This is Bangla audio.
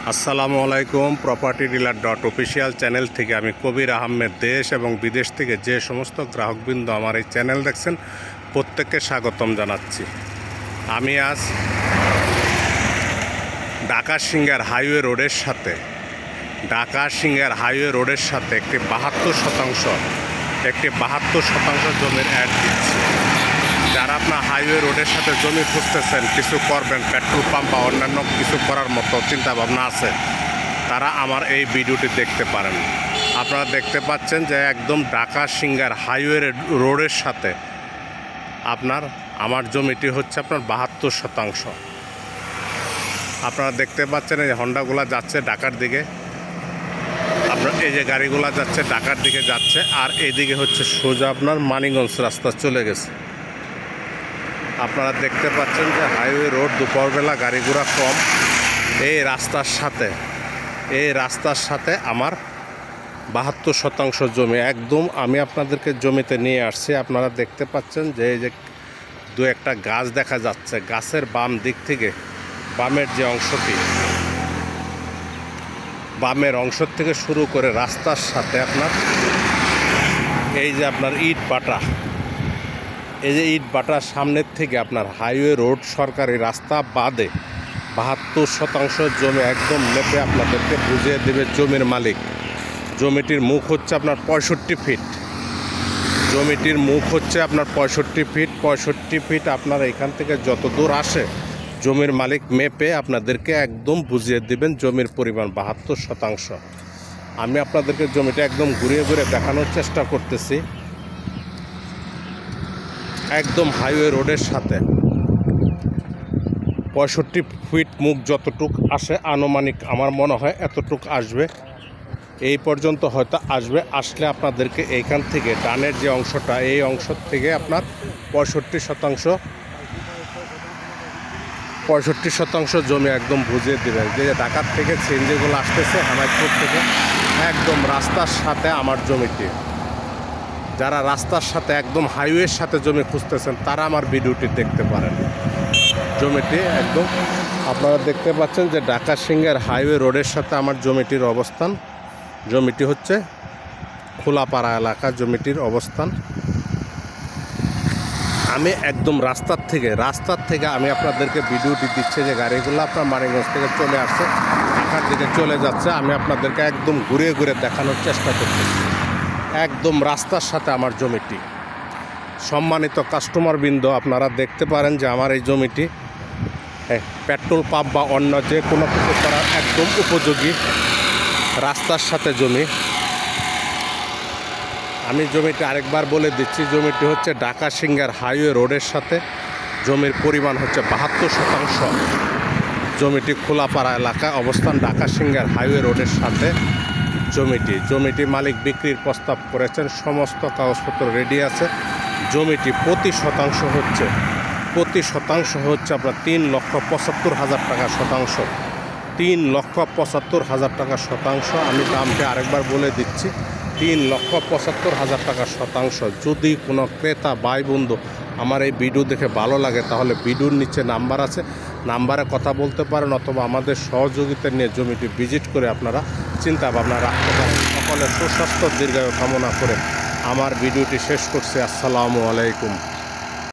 আসসালামু আলাইকুম। প্রপার্টি ডিলার অফিসিয়াল চ্যানেল থেকে আমি কবির আহমেদ দেশ এবং বিদেশ থেকে যে সমস্ত গ্রাহকবৃন্দ আমার এই চ্যানেল দেখছেন প্রত্যেককে স্বাগতম জানাচ্ছি। আমি আজ ঢাকা সিঙ্গার হাইওয়ে রোডের সাথে একটি 72% জমির অ্যাড দিচ্ছি। যারা আপনার হাইওয়ে রোডের সাথে জমি খুঁজতেছেন, কিছু করবেন, পেট্রোল পাম্প বা অন্যান্য কিছু করার মতো চিন্তাভাবনা আছে, তারা আমার এই ভিডিওটি দেখতে পারেন। আপনারা দেখতে পাচ্ছেন যে একদম ঢাকা সিঙ্গার হাইওয়ে রোডের সাথে আমার জমিটি হচ্ছে আপনার 72%। আপনারা দেখতে পাচ্ছেন এই হন্ডাগুলা যাচ্ছে ঢাকার দিকে, আপনার এই যে গাড়িগুলা যাচ্ছে ঢাকার দিকে যাচ্ছে, আর এইদিকে হচ্ছে সোজা আপনার মানিকগঞ্জ রাস্তা চলে গেছে। আপনারা দেখতে পাচ্ছেন যে হাইওয়ে রোড, দুপুরবেলা গাড়ি ঘোড়া কম। এই রাস্তার সাথে আমার 72% জমি একদম আমি আপনাদেরকে জমিতে নিয়ে আসছি। আপনারা দেখতে পাচ্ছেন যে এই যে দু একটা গাছ দেখা যাচ্ছে, গাছের বাম দিক থেকে বামের যে অংশটি, বামের অংশ থেকে শুরু করে রাস্তার সাথে আপনার এই যে আপনার ইট বাটার সামনের থেকে আপনার হাইওয়ে রোড সরকারি রাস্তা বাদে 72% জমি একদম মেপে আপনাদেরকে বুঝিয়ে দেবে জমির মালিক। জমিটির মুখ হচ্ছে আপনার 65 ফিট। জমিটির মুখ হচ্ছে আপনার 65 ফিট। আপনার এখান থেকে যত দূর আসে জমির মালিক মেপে আপনাদেরকে একদম বুঝিয়ে দেবেন জমির পরিমাণ 72%। আমি আপনাদেরকে জমিটা একদম ঘুরিয়ে ঘুরে দেখানোর চেষ্টা করতেছি। একদম হাইওয়ে রোডের সাথে 65 ফিট মুখ যতটুক আসে, আনুমানিক আমার মনে হয় এতটুক আসবে, এই পর্যন্ত হয়তো আসবে। আসলে আপনাদেরকে এইখান থেকে ডানের যে অংশটা, এই অংশ থেকে আপনার 65% জমি একদম বুঝিয়ে দেবে। যে ঢাকার থেকে সিএনজিগুলো আসতেছে হেমায়তপুর থেকে, একদম রাস্তার সাথে আমার জমিটি। যারা রাস্তার সাথে একদম হাইওয়ের সাথে জমি খুঁজতেছেন তারা আমার ভিডিওটি দেখতে পারেন। জমিটি একদম আপনারা দেখতে পাচ্ছেন যে ঢাকা সিঙ্গার হাইওয়ে রোডের সাথে আমার জমিটির অবস্থান। জমিটি হচ্ছে খোলাপাড়া এলাকা জমিটির অবস্থান। আমি একদম রাস্তার থেকে আমি আপনাদেরকে ভিডিওটি দিচ্ছি যে গাড়িগুলো আপনার মানিকগঞ্জ থেকে চলে আসছে, ঢাকার দিকে চলে যাচ্ছে। আমি আপনাদেরকে একদম ঘুরিয়ে ঘুরে দেখানোর চেষ্টা করতেছি। একদম রাস্তার সাথে আমার জমিটি। সম্মানিত কাস্টমারবৃন্দ, আপনারা দেখতে পারেন যে আমার এই জমিটি পেট্রোল পাম্প বা অন্য যে কোনো কিছু করার একদম উপযোগী, রাস্তার সাথে জমি। আমি জমিটি আরেকবার বলে দিচ্ছি, জমিটি হচ্ছে ঢাকা সিঙ্গার হাইওয়ে রোডের সাথে, জমির পরিমাণ হচ্ছে 72%। জমিটি খোলাপাড়া এলাকায় অবস্থান, ঢাকা সিঙ্গার হাইওয়ে রোডের সাথে জমিটি মালিক বিক্রির প্রস্তাব করেছেন, সমস্ত কাগজপত্র রেডি আছে। জমিটি প্রতি শতাংশ হচ্ছে আপনার 3,75,000 টাকা শতাংশ। 3,75,000 টাকা শতাংশ। আমি দামটা আরেকবার বলে দিচ্ছি, 3,75,000 টাকা শতাংশ। যদি কোনো ক্রেতা ভাই বন্ধু আমার এই ভিডিও দেখে ভালো লাগে তাহলে ভিডিওর নিচে নাম্বার আছে, নাম্বারে কথা বলতে পারেন, অথবা আমাদের সহযোগিতা নিয়ে জমিটি ভিজিট করে আপনারা চিন্তা ভাবনা রাখতে পারেন। সকলের সুস্বাস্থ্য দীর্ঘায়ু কামনা করে আমার ভিডিওটি শেষ করছি। আসসালামু আলাইকুম।